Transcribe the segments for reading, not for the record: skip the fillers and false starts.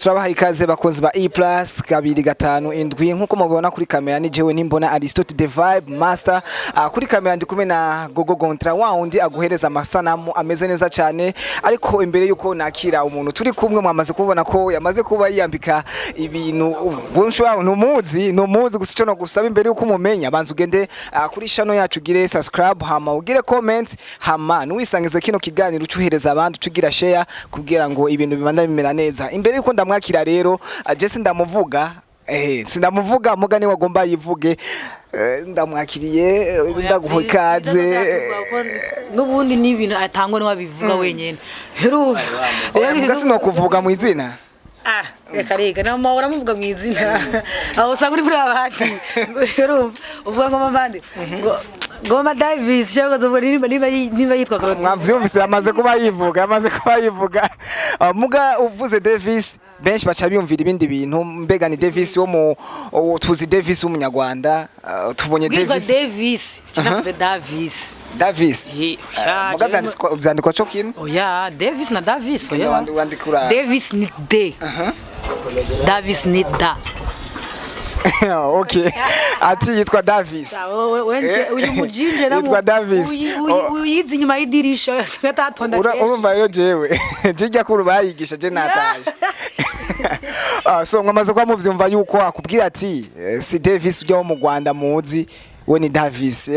turabaha ikaze bakozi ba E+ 257 nkuko mubibona kuri kamera ni jewe nimbona Aristote the Vibe Master. Kuri kamera ndi kumwe na Gogo Gontra waundi aguhereza amasanamu ameze neza cyane, ariko imbere yuko nakira umuntu turi kumwe mwamaze kubona ko yamaze kuba yiyambika ibintu bunshwa numuzi gusa cyo no gusaba imbere yuko umumenya banza ugende kuri channel yacu gire subscribe hama ugire comment hama nuwisangize kino kiganiro ucuhereza abandi tugira share kugira ngo ibintu bibanda bimera neza. Imbere yuko ndamwakira rero Jesse ndamuvuga sindamuvuga mugani wagomba yivuge ndamwakiriye ndaguha ikaze n'ubundi ni ibintu atangwa n'wabivuga wenyene rero sino kuvuga mu izina reka na mama uramuvuga mu izina aho usanga uri muri abandi rero uvuga ngo mabandi Goma Davis cyangwa zo niba yitwa Kuri mwavyumvise amaze kuba yivuga muga uvuze Davis benshi baca biyumvira ibindi bintu mbega ni Davis wo mu tuzi Davis w'umunyarwanda tubonye Davis kinavuze Davis muga byandikwa cyo kimwe oya Davis na Davis wandikura Davis ni D Davis ni da okay ati yitwa Davis uyu mujinje yitwa Davis uyizi nyuma y'idirisha yatatonda urumva yo jewe jijya kuru bayigisha je nataje so mwamaze kwa muvyumva yuko akubwira ati si Davis ujya mu Rwanda muzi we ni Davis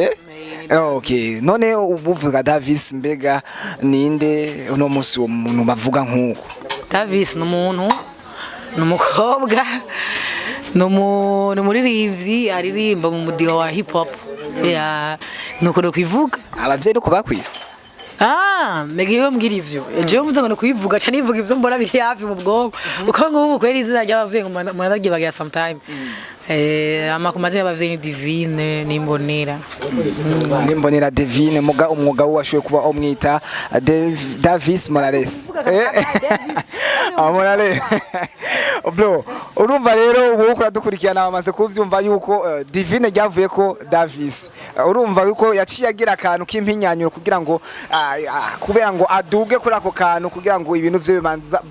okay none uvuga Davis mbega ninde uno musi umuntu bavuga nkuko Davis n'umuntu n'umukobwa numuririmbyi aririmba mu mudiho wa hip hop nuko no kwivuga abavyeyi nuko bakwise megiyo mbwira ivyo eje muze ngo kwivuga cyane ivuga ivyo mbona biri hafi mu bwonko uko ngubu kweri izina ry'abavyeyi ngo mwandagiye bagira sometime amakumazina y'abavyeyi ni Divine nimbonera Divine muga umwuga washoye kuba omwita Davis Morales Morales bro urumva rero ubu uko dukurikirana bamaze kuvyumva yuko Divine ryavuye ko Davis urumva yuko yaciye agira akantu k'impinyanyuro kugira ngo kubera ngo aduge kuri ako kantu kugira ngo ibintu bye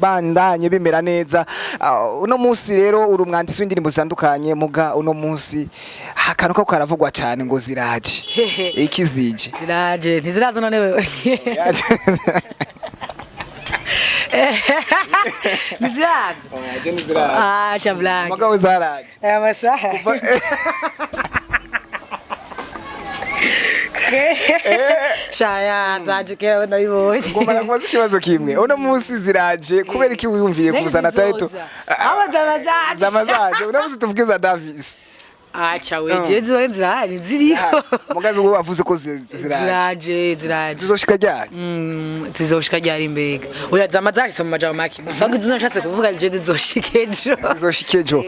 bandanye bimera neza. Uno munsi rero uri umwanditsi w'indirimbo zitandukanye muga uno munsi hakano ko karavugwa cyane ngo ziraje ikizije ziraje ntiziraza none wewe niziraza chablank muga zaraje amasaha shaya zajikera nabibonye ngoma nakoze ikibazo kimwe uno munsi ziraje kubera iki wiyumviye kuzana title zamazaje uno munsi tuvugiza Davis acha weje wenza ziriho mugazi wo avuze ko ziraje zizoshika ryari zizoshika ryari mbega oya zamazaje mu majambo make gusa nshatse kuvuga je zizoshikejo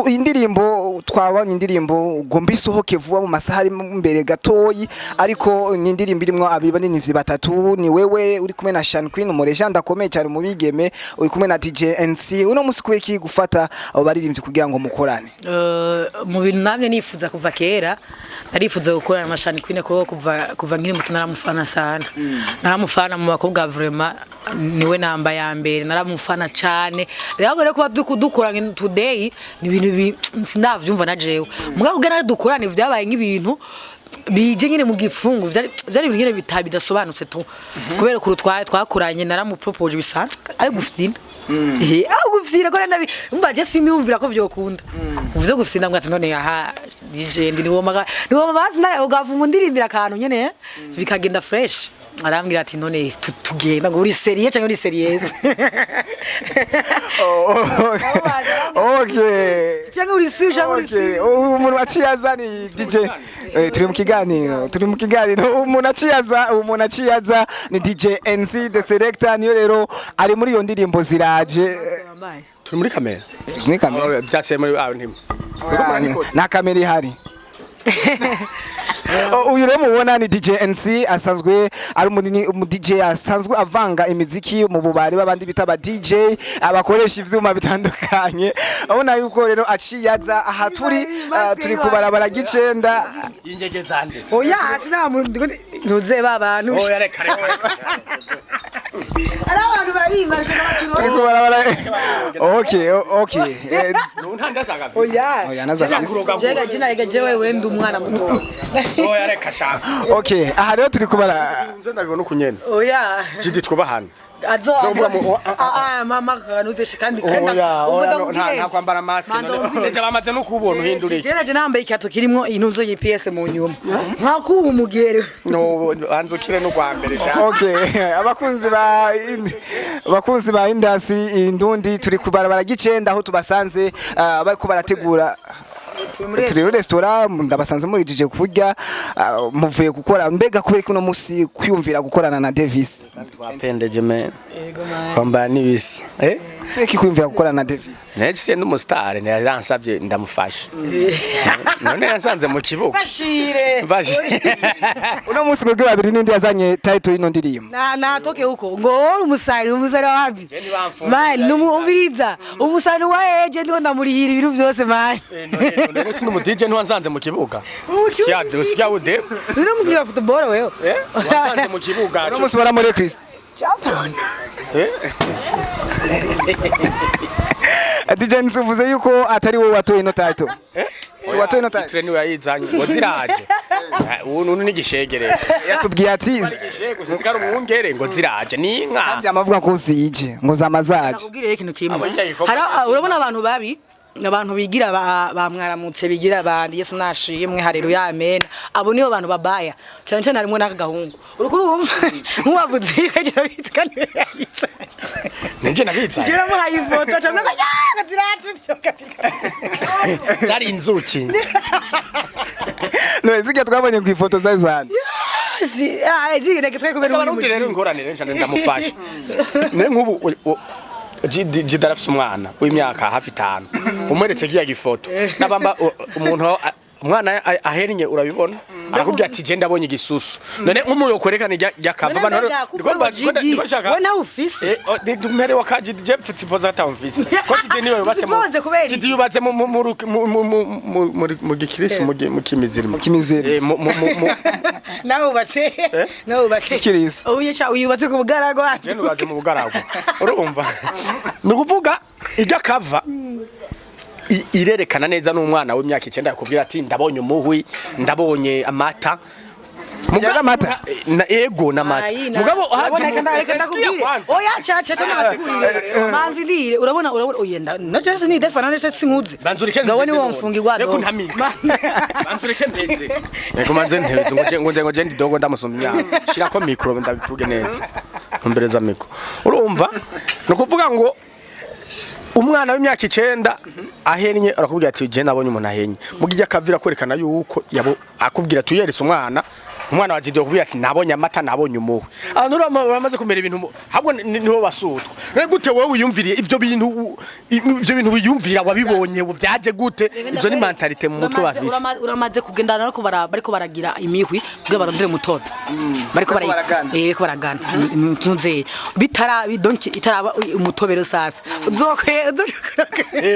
indirimbo twabanye indirimbo ugomba isohoke vuba mu masaha ari imbere gatoyi, ariko ni indirimbo irimo abiba n'inivyi batatu, ni wewe uri kumwe na Shan Queen umurejanda akomeye cyane mu bigeme, uri kumwe na DJ NC. Uno musi kubeki gufata abo baririmbyi kugira ngo mukorane mu bintu namye nifuza kuva kera, narifuza gukorana na Shan Queen ko kuva nkiri muto naramufana sana. Naramufana mu bakobwa vraiment niwe namba ya mbere, naramufana cyane. Rero ko dukoranye today ni ibintu sinavyumva na jewe. Muga kugera dukorane vyabaye nk'ibintu bije nyine mu gifungu vyari ibintu bitabidasobanutse to kubera ko twakoranye naramupropose bisanzwe ari gufyina gufyina ko nabi umbaje sinumvira ko byokunda uvyo gufyina ngati none aha DJ ndi niwo mabazi nayo ugavu ndirimbira akantu nyene bikagenda fresh arambwira ati none tugenda ngo uri seriye cyangwa uri serieuse okay cyangwa uri seriye cyangwa uri seriye umuntu aciyaza ni DJ turi mu kiganiro umuntu aciyaza ni DJ NC the selector, niyo rero ari muri iyo ndirimbo ziraje turi muri kamera byase muri ntimo na kamera ihari uyu rero mubona ni DJ NC asanzwe ari umu DJ asanzwe avanga imiziki mu bubari babandi bitaba DJ abakoresha ivyuma bitandukanye. Abona yuko rero aciyaza aha turi kubarabara gicenda ingege zande oya sinamu ntuze babantu oya reka ari abantu bari bashaka turi kubarabara. Okay. Ntandasanga. Oya nazafise. Jega jewe wenda umwana muto. Oya reka shaka. Okay, aha rero turi kubara. Nzo ndabibona ukunyene. Oya. Jidi twubahana. Mama kanudeshe kandi nta kwambara mask nje bamaze no kubona uhindurike jeje nambaye icyato kirimo intunzo y'PS mu nyuma nka kuba umugere no anzukire no kwambere cyane. Okay, abakunzi ba indasi indundi turi kubarabara gicenda aho tubasanze bariko barategura turi restaurant ndabasanze murijije kurya muvuye gukora mbega kubera kuno musi kwiyumvira gukorana na Davis twapendeje men kwambara nibisi Feki kwiyumvira gukorana na Davis netse n'umustar ne yansabye ndamufasha none yansanze mu kibuga bashire uno musi mwebwe babiri nindi yazanye title y'ino ndirimbo natoke huko ngo umusari wapi man numuviriza umusari wa eje ndiko ndamurihira ibintu byose man none sino mu DJ ntiwansanze mu kibuga sya ude uno mugira football wewe wansanze mu kibuga uno musi baramure Chris champion DJ nsuvuze yuko atari wowe watoye no title si watoye no title treni yayizanye ngo ziraje ubu ni gishegere yatubwiye ati igishego sizikara umwungere ngo ziraje ni inka kandi amavuga ko zije ngo zamazaje nakubwire ikintu kimwe urabona abantu babi abantu bigira bamwaramutse bigira abandi Yesu nashimwe haleluya amen abo niyo bantu babaya cyane cyane harimo n'akagahungu urukuru nkubavuze yagira bitsikane nje nabitsa gira mu hayi foto cyane ko ziracu zari inzuki no zige twabonye ku ifoto zazana zige twari kubera umuntu rero ingoranire cyane ndamufasha ne nkubu jidarafise umwana w'imyaka hafi 5 umweretse kiya gifoto nabamba umuntu umwana aherinye urabibona arakubwira ati je ndabonye igisusu none nk'umuyo kwerekana yakava bano we nawe ufise dumere wakaji je pfutse poza atamfise ko tije niwe yubatse mu yubatse mu gikirisu mu kimiziri nawe ubatse kirisu uyubatse ku bugarago je nubatse mu bugarago urumva nukuvuga igakava irerekana neza n'umwana w'imyaka 9 yakubwira ati ndabonye umuhwi ndabonye amata mugara amata ego namata mugabo reka ndakubwire oya chacha tanabasigurire manzilire urabona oyenda nacho ni defana nese sinkuze banzurike ngabone wo mfungirwa reko ntamika banzurike mpeze reko manze nteze ngo je ndidogo ndamusumya shira ko micro ndabivuge neza ntumbereza micro urumva no kuvuga ngo umwana w'imyaka 9 ahennye arakubwira ati je nabonye umuntu ahenye mugijya kavira kwerekana yuko yabo akubwira tuyeretse umwana wa Jidio kubwira ati nabonye amata nabonye umuhwe abantu bamaze kumera ibintu habwo niho basutwa gute wowe uyumviriye ivyo bintu wiyumvira wabibonye byaje gute izo ni mentalite mu mutwe bafise uramaze kugendana no bariko baragira imihwi bwe barondere mutobe bariko baragana tunze bitara bidonki itaraba umutobero sasa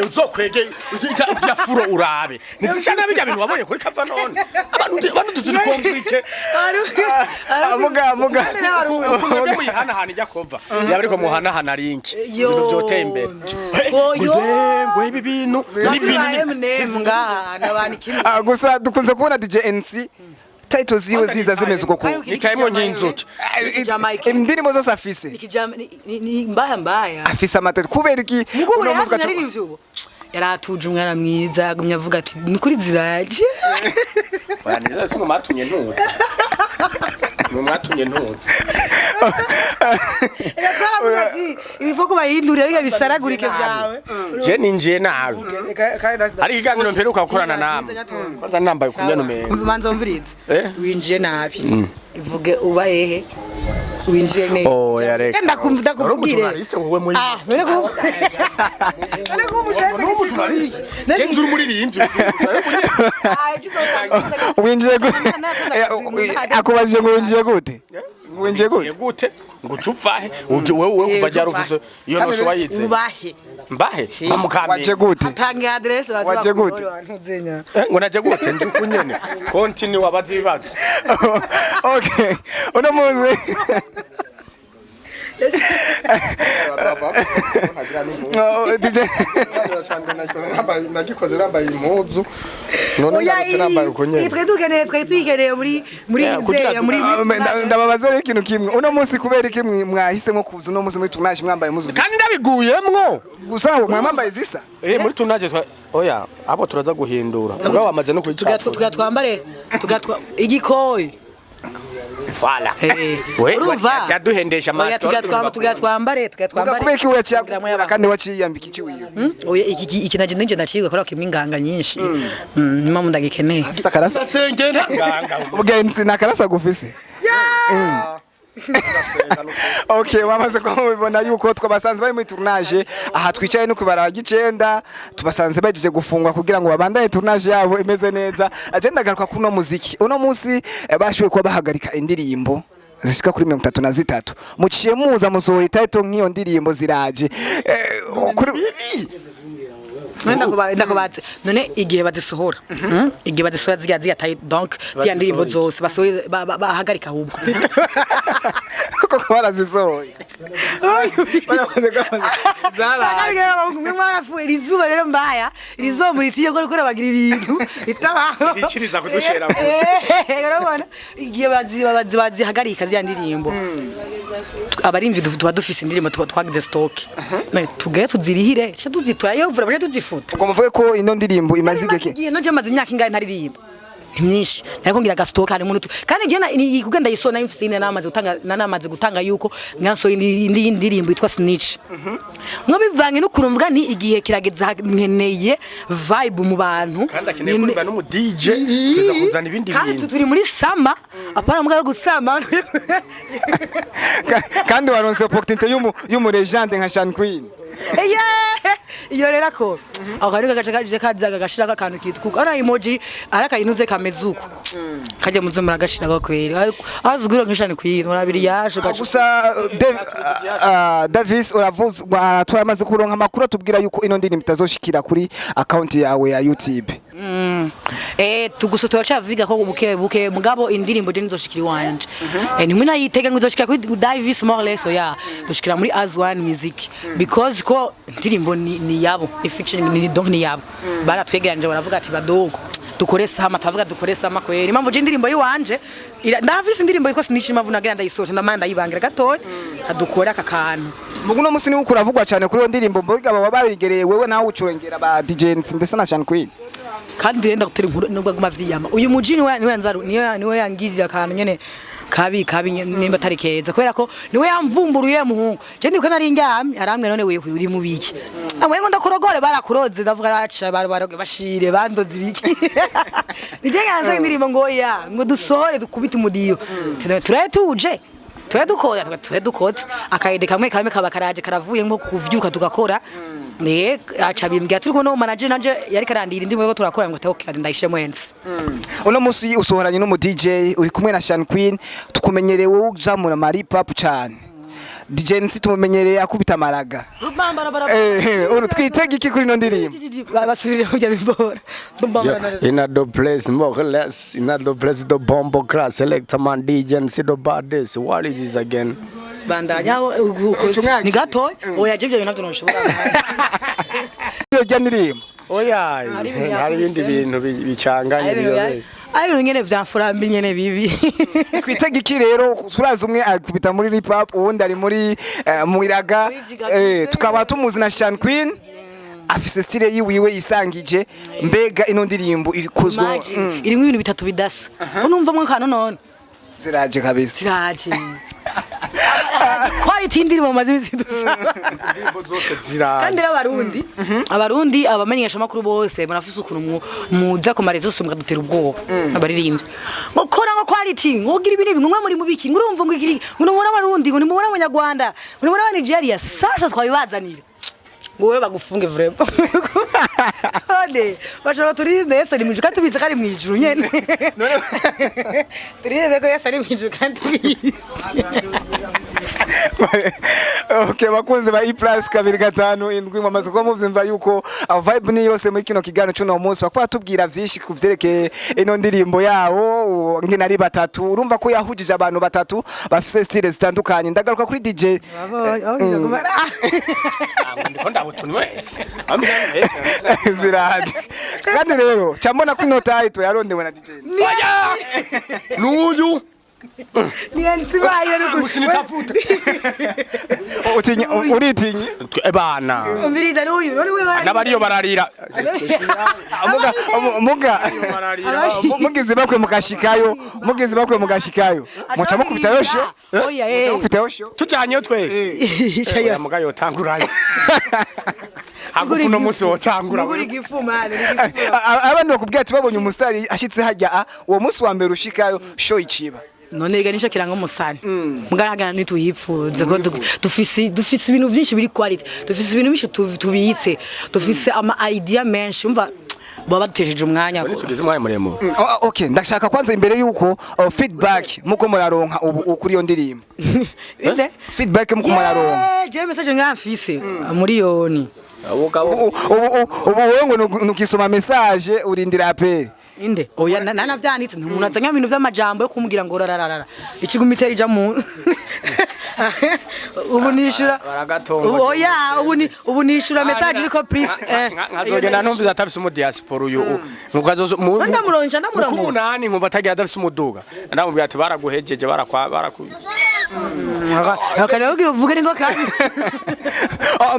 uzokwege ujya furo urabe nizishana bijya bintu wabonye kuri kava none abantu tuzikomplike amuga bayihanahananye ijya kova yaba ariko muhanahana link ibintu byoteye imbere ngo ibi bintu gusa dukunze kubona DJ NC title ziwe ziza zimeze uko ikayemo nk'inzuki indirimbo zose afise ni mbaya afise amata kubera iki uno muzika yaratuje umwana mwiza agumya avuga ati ni kuri ziraje baniza sino matunye ntuza mwatumye ntuza ibifo ko bayindurira biga bisaragurike byawe je ninjiye nawe ari iganiro mperuka gukorana namwe kwanza nambaye kunyana umenga manza mvirize winjiye nabi ivuge uba ehe winjiye neza yareka ndakubwire Jenzuru muri rinzi winjiye gute akubajije ngo winjiye gute winjiye gute ngo cupfahe wewe kuva jaruvuze iyo noso wayize mbahe waje gute atange address waje gute ngo naje gute ndi kunyene continue wabazibaza okay uno muzi nagikoze nambaye impuzu none ngarutse nambaye uko nyene twari tuyikeneye muri ndababaza ikintu kimwe uno munsi kubera iki mwahisemo kuza uno munsi muri tunaje mwambaye impuzu zisa kandi ndabiguyemwo gusa mwambaye zisa muri tunaje oya abo turaza guhindura ubwo bamaze no kwicara tugatwambare igikoyi Voilà. Urumva yaduhendesha maso tugatwambare kubera iki waciyagura kandi waciyambika iki wiyo oya iki naje ninje ndacirwa kora kimwe inganga nyinshi nyuma mundagikeneye afisa karasa sengenda nganga ubwenzi nakarasa gufise Okay, wamaze kubibona yuko twabasanze bari muri tournage aha twicaye no kubara gicenda tubasanze bagiye gufungwa kugira ngo babandanye tournage yabo imeze neza agenda garuka kuno muziki uno munsi bashowe kuba bahagarika indirimbo zishika kuri 33 muciye muza musohoye title nk'iyo ndirimbo ziraje ndakubatse none igihe bazisohora igihe bazisohora ziya donc ziya ndirimbo zose basohoye bahagarika ahubwo kuko barazisohoye irizuba rero mbaya irizuba muritiye ko rikora bagira ibintu bitabaho biciriza kudushera urabona igihe bazihagarika ziya ndirimbo abarimvi tuba dufise indirimbo twagize stock tugaye tuzirihire tuzitwaye vura baje tuzifuta ubwo muvuge ko ino ndirimbo imaze igeke no je maze imyaka ingahe ntaririmba myinshi ariko ngira gastoka ari muntu kandi je kugenda yisona imfisine namaze gutanga yuko nyansori indi ndirimbo yitwa Snitch mwo bivanye no kurumva ni igihe kirageza nkeneye vibe mu bantu kandi akeneye kuririmba no mu DJ tuza kuzana ibindi bintu kandi turi muri sama apana mugabo gusama kandi waronse opportunité y'umu legende nka Sean Queen iyo rero ko aho ari gace kazaga gashira akantu kitwa ara emoji araka inuze kamezuko kaje muze muragashira bakweri azugura nkishani kwino urabiri yaje gusa Davis uravuze twamaze kuronka makuru tubwira yuko ino ndirimbo itazoshikira kuri account yawe ya YouTube tugusotora chaviga ko buke mugabo indirimbo je nizoshikira wanje ni mwina yitega ngo izoshikira kuri Davis more less dushikira muri As One Music because ko indirimbo ni yabo featuring ni donc ni yabo baratwegeranje baravuga ati badogo dukoresa amatavuga dukoresa amakweri impamvu je indirimbo yiwanje ndavise indirimbo yiko sinishima vunagira ndayisoje ndamanda yibangira gatoya adukora aka kantu muguno musi ni ukuravugwa cyane kuri iyo ndirimbo mboga baba barigereye wewe nawe ucurengera ba DJs ndetse na Sean Queen kandi renda gutera inkuru nubwo gumavyiyama uyu mujini niwe nzaru niwe yangizira akantu nyene kabi nimba tari keza kubera ko niwe yamvumburuye muhungu je ndiko nari ndyamye aramwe none wewe uri mubiki amwe ngo ndakurogore barakuroze ndavuga aca baroge bashire bandoze ibiki nije ganze ndirimbo ngo ya ngo dusohore dukubita umudiyo turetuje turedukoze akayede kamwe kaba karaje karavuye nko kuvyuka tugakora ne aca bimbya turiko no manager nanje yari karandira ndimo ko turakora ngo taho ndayishe mwensi uno musi usohoranye no mu DJ uri kumwe na Sean Queen tukumenyerewe uzamura mari pap cyane DJ NC tumumenyereye akubita maraga uno twitega iki kuri no ndirimbo basubire kujya bimbora in the place more or less in the place the bombo class selector man DJ NC The Badest what is this again bandanya ni gato oya je byo navyo noshobora iyo jya ndirimbo oya hari ibindi bintu bicanganye biyobe ari nyene vyamfurambi nyene bibi twitega iki rero turaza umwe akubita muri hip hop uwundi ari muri muiraga tukaba tumuzi na Sean Queen afise style yiwiwe isangije mbega ino ndirimbo ikozwe irimwe ibintu bitatu bidasa unumva mwe kano none ziraje kabisa ziraje quality ndirimbo mazimisi dusaba indirimbo zose ziraje kandi abarundi abamenyesha makuru bose murafise ukuntu muza ku marezo so mukadutera ubwoba abaririmbye ngokora ngo quality ngogira ibintu bimwe muri mubiki ngurumva ngo ikiri unubona abarundi ngo nimubona abanyarwanda unubona aba Nigeria sasa twabibazanira ngowe bagufunge vraiment ode bashaka turi bese ni mujika tubiza kari mwijuru nyene turi beko yasa ni mwijuru kandi tubizi Okay, bakunze ba E+ kabiri gatanu indwi mwamaze kuba muvyumva yuko vibe ni yose muri kino kiganiro cy'uno munsi bakwa tubwira vyinshi kuvyerekeye ino ndirimbo yawo ngene ari batatu urumva ko yahujije abantu batatu bafise style zitandukanye ndagaruka kuri DJ ndiko ndabutuni wese zirahadi kandi rero cyambona ko inota ito yarondewe na DJ nuyu ni NC bayo musinitafuta uritinye bana umviriza n'uyu none we nabariyo bararira mugize bakwe mugashikayo muca mukubita yosho oya mukubita yosho tujanye twese mugayo tanguranye hagufuno musi wotangura muri gifumane abantu bakubwira ati babonye umusitari ashitse hajya uwo musi wa mbere ushikayo show iciba none iganisha kiranga umusani mugaraga nituyipfuze ko dufise ibintu byinshi biri quality dufise ibintu byinshi tubitse dufise ama idea menshi umva baba dutejeje umwanya tugeze umwanya muremure okay ndashaka kwanza imbere yuko feedback muko muraronka ubu kuri yo ndirimbo feedback muko muraronka je message ngafise muri yoni ubu wewe ngo nukisoma message urindira apel inde oya nana vyanditse umuntu azanya ibintu vy'amajambo yo kumubwira ngo rararara ikigumitera ija mu ubu nishura oya ubu nishura message iriko please nkazogenda numviza atafise mu diaspora uyu nkukazozo ndamuronja umunani nkumva atagiye adafise umuduga ndamubwira ati baraguhejeje akaravugira uvuge ngo kandi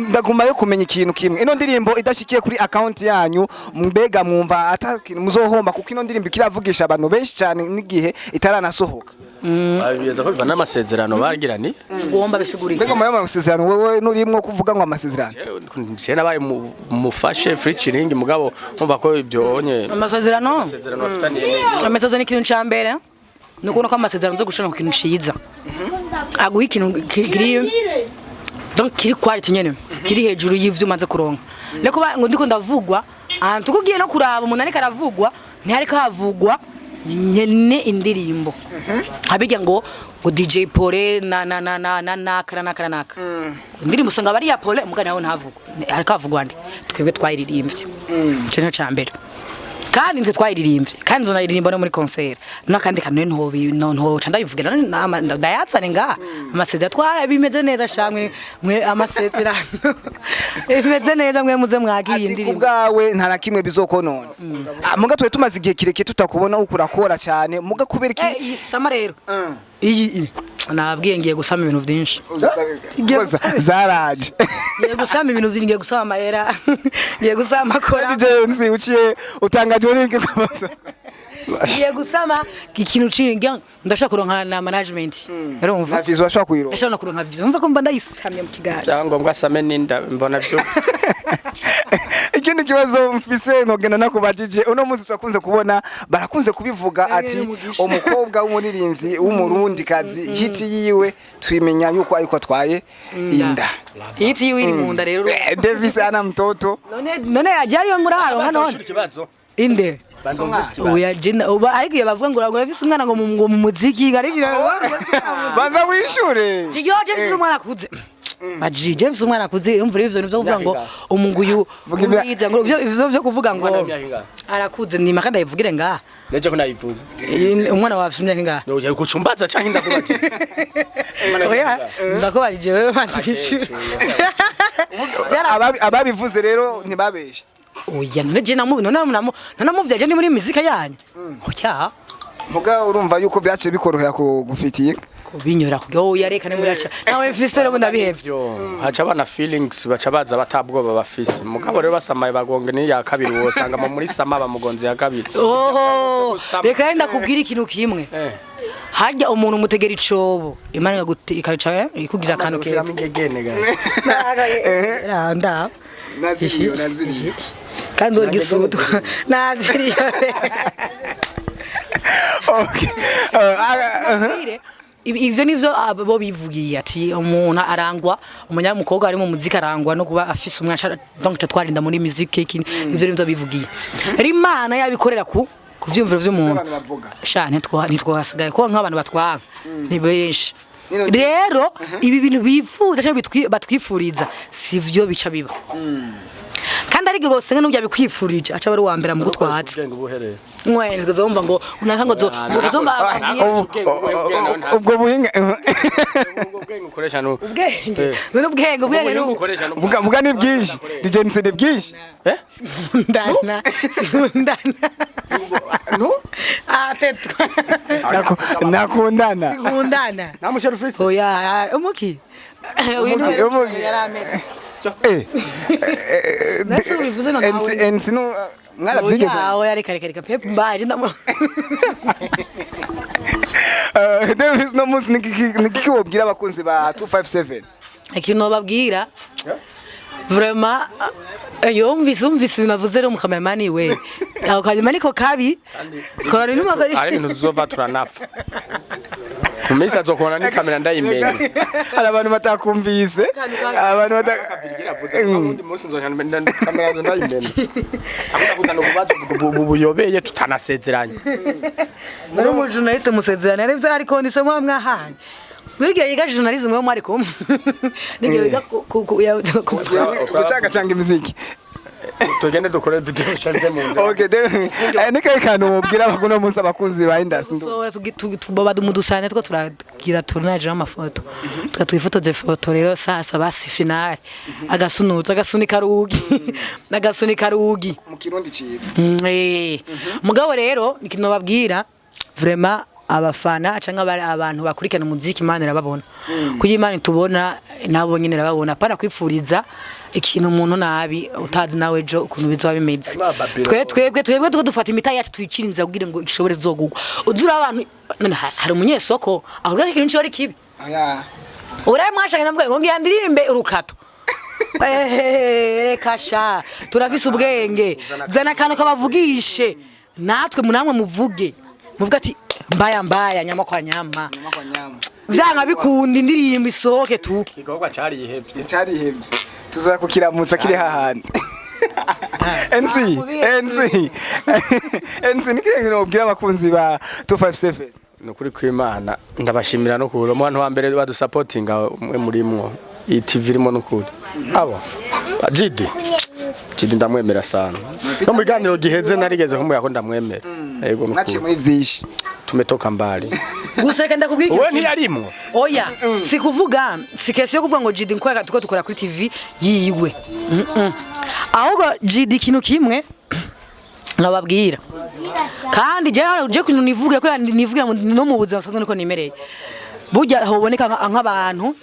ndaguma yo kumenya ikintu kimwe ino ndirimbo idashikiye kuri account yanyu mbega mwumva atakintu muzohomba kuko ino ndirimbo kiravugisha abantu benshi cyane n'igihe itaranasohoka abiyeza ko biva n'amasezerano bagirani ugomba bisigurika mbega mu masezerano wewe nurimwo kuvuga ngo amasezerano je nabaye mufashe featuring mugabo umva ko ibyo onye amasezerano afitaniye amasezerano ikintu cyambere nuko ko amasezerano zo gushana ku kintu ciza aguha ikintu kiri donc kiri quality nyene kiri hejuru y'ivyo umaze kuronka leko ngo ndiko ndavugwa ahantu kugiye no kuraba umuntu ariko aravugwa ntihariko havugwa nyene indirimbo abijya ngo DJ Pole na karanaka indirimbo usanga bari ya Pole mugana nawe ntavugwa ariko havugwa ndi twebwe twayiririmbye cyo cyambere kandi nitwe twayiririmbye kandi zonayiririmba no muri concert nakandi kanone nto candabivugira ndayatsane nga amasezerano twara bimeze neza shamwe mwe amasezerano bimeze neza mwe muze mwagiye indirimbo kubgawe nta nakimwe bizokonona muga twe tumaze igihe kireke tutakubona ukurakora cyane muga kubera iki sama rero iyi nabwiye ngiye gusama ibintu byinshi zaraje ngiye gusama ibintu byinshi ngiye gusama amahera ngiye gusama akora DJ uciye utangaje n'iki kwabaza ngiye gusama ikintu cinga ndashaka kuronka na management urumva afizo ashaka kuyironka ndashaka kuronka vizo umva ko mba ndayisamye mu kiganza cyangwa ngo asame ninda mbona byo ikindi kibazo mfise nogenda nakubajije uno munsi twakunze kubona barakunze kubivuga ati umukobwa w'umunirimbyi w'umurundi kazi hiti yiwe twimenya yuko ariko atwaye inda hiti yiwe iri mu nda rero Davis ana mtoto none ajariyo nguraro none inde oya jina uba ayigiye bavuga ngo urafise umwana ngo mu muziki garibira baza wishure jiyo James umwana kuze Maji James umwana kuze umva ivyo nivyo kuvuga ngo umunguyu umwiza ngo ivyo byo kuvuga ngo arakuze ni makanda yivugire nga neje ko nayivuze umwana wafimye nga no yari gucumbaza cyangwa ndakubaje oya ndakubaje wewe manzikicu ababivuze rero ntibabeshe oya neje namuvye je ndi muri muzika yanyu oya muga urumva yuko byace bikorohera kugufitiye binyura kugo yarekane muri acha nawe mfise rero ndabihevye haca abana feelings baca baza batabwoba bafise mugabo rero basamaye bagonge ni ya kabiri wosanga muri sama bamugonze ya kabiri oho reka yenda kubwira ikintu kimwe hajya umuntu mutegera icobo imana ikaca ikugira akantu keza nda naziriyo kandi uri gisudu naziriyo okay ivyo nivyo abo bivugiye ati umuntu arangwa umunyamukobwa ari mu muzika arangwa no kuba afise umwana donc twarinda muri musique ikindi ivyo nivyo bivugiye rimana yabikorera ku kuvyumvira vy'umuntu sha ntitwasigaye ko nk'abantu batwanga ni benshi rero ibi bintu bifuza cyangwa batwifuriza sivyo bica biba kandi ari gose n'ubya bikwifurije aca bari wa mbere mu gutwatsa mwe ngozomba ngo unaka ngo ngozomba ubwo buhinga ubwenge ukoresha no ubwenge muga ni bwinshi DJ NC ni bwinshi ndana no atetwa nakundana namushera ufise oya umuki yarameze nasi bivuze no nawe NC no mwarabyigeze yawe yareka pepe mbaje ndamo Davis no musi nikiwobwira abakunzi ba 257 ikintu babwira vraiment umvise binavuze rero mu kameramani we aho kanyuma niko kabi kora ni magari ari ibintu tuzova turanapfa Kumisa azokona ni kamera ndayimenye hari abantu batakumvise abantu undi munsi nzonyana kamera ndayimenye akunda kubaza ubuyobeye tutanasezeranye muri mu journaliste musezerane ari byo ariko ni se mwahanye wigiye yiga journalism mwe mwari kumwe nigiye yiga gucanga imiziki tugende dukore video shanze mu nzira okay nikaye kantu mubwira abakuno munsi abakunzi ba industry so tubaba dumudusane two turagira tournage y'amafoto twatwifotoze foto rero sasa basi finale agasunika rugi mu kirundi ciza mugabo rero ikintu babwira vraiment abafana cyangwa abantu bakurikirana umuziki Imana irababona kuko Imana tubona nabo nyine irababona pana kwifuriza ikintu umuntu nabi utazi nawe jo ukuntu bizoba bimeze twebwe dufata imita yacu tuyikirinza kugira ngo ishobore zogugwa uzura abantu hari umunyesoko aho gahe kintu cyari kibi uraye mwashaka nambwe ngo ngiyandirimbe urukato kasha turafise ubwenge zana kantu kabavugishe natwe munamwe muvuge muvuga ati mbaya nyama kwa nyama vyanga bikundi indirimbo isohoke tu igorwa cyari yihebye tuzakukiramutsa kiri hahandi NC nikire nobwira abakunzi ba 257 nukuri kw'Imana ndabashimira no kubura umuntu wa mbere badusupportinga mwe murimwo iyi TV irimo nukuri abo Jidi ndamwemera sana no muganiro giheze narigeze kumubwira ko ndamwemera yego nukuri muri vyishi tumetoka mbali guseka ndakubwira wewe ntiyarimwo oya sikuvuga sikesyo kuvuga ngo Jidi nkweka tuko tukora kuri TV yiwe ahubwo Jidi kintu kimwe nababwira kandi je kuntu nivugira ko nivugira no mu buzima sanzwe niko nimereye burya hoboneka nk'abantu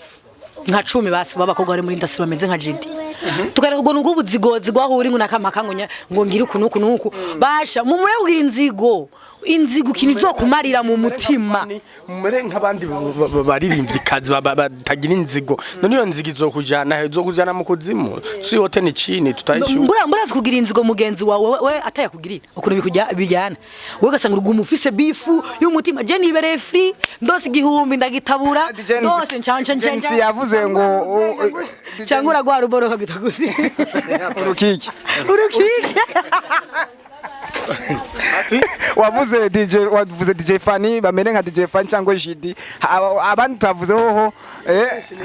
nka 10 basi babakobwa bari muri industry bameze nka Jidi tukareka ngo nuko ubuzigozi gwahuri ngo nakamaka ngo ngira ukuntu basha mu mure ugira inzigo kinizokumarira mu mutima mumere nk'abandi baririmvyikazi batagira inzigo none iyo nzigo izokujana mu kuzimu si yote ni chini tutayishu mburazi kugira inzigo mugenzi wawe we atayakugirira ukuntu bikujya bijyana wowe gasanga urugumufise bifu y'umutima je nibereye free ndose igihumbi ndagitabura ndose ncancancanca yavuze ngo cyangura gwa ruboro kagitaguzi urukiki ati wavuze DJ Fanny bamene nka DJ Fanny cyangwa Jidi abandi tavuze hoho ni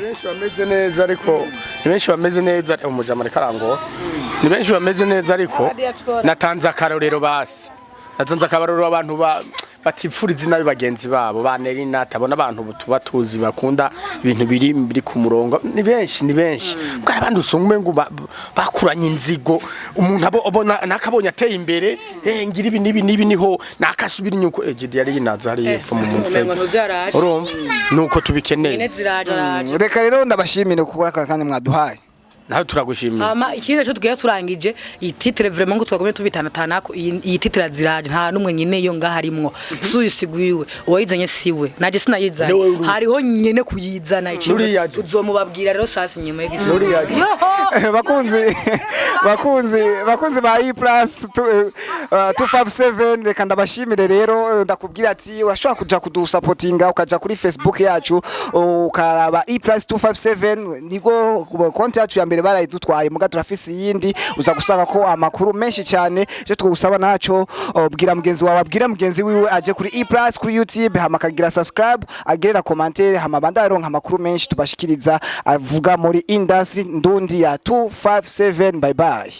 benshi bameze neza ariko ni benshi bameze neza umujama karango ni benshi bameze neza ariko natanze akarorero basi natanze akabaroro abantu batifuriza nabi bagenzi babo banerina tabona abantu tubatuzi bakunda ibintu biri ku murongo ni benshi bwa abandi usungwe ngo bakuranye inzigo umuntu abona nakabonye ateye imbere ngira ibi nibi niho nakasubira inyuko Jidi yari yinaza hari yepfo mu mutwe urumva nuko tubikeneye reka rero ndabashimire kuko kandi mwaduhaye naho turagushimira ikindi cyo tugiye turangije iyi titre vraiment ngo twagomye tubitanatana ko iyi titre ziraje nta numwe nyine yo ngaharimwo suyisiguiwe wayizanye siwe naje sinayizanye hariho nyene kuyizana uzomubabwira rero sasa nyuma y'igisi bakunzi ba E+ 257 reka ndabashimire rero ndakubwira ati washobora kuja kudusupportinga ukaja kuri Facebook yacu ukaraba E+ 257 nigo konti yacu ya mbere barayidutwaye muga turafise yindi uza gusanga ko amakuru menshi cyane cyo twugusaba naco bwira mugenzi wawe abwira mugenzi wiwe aje kuri E+ kuri YouTube hama kagira subscribe agire na commentaire hama bandaronka amakuru menshi tubashikiriza avuga muri industry ndundi ya 257 bye bye.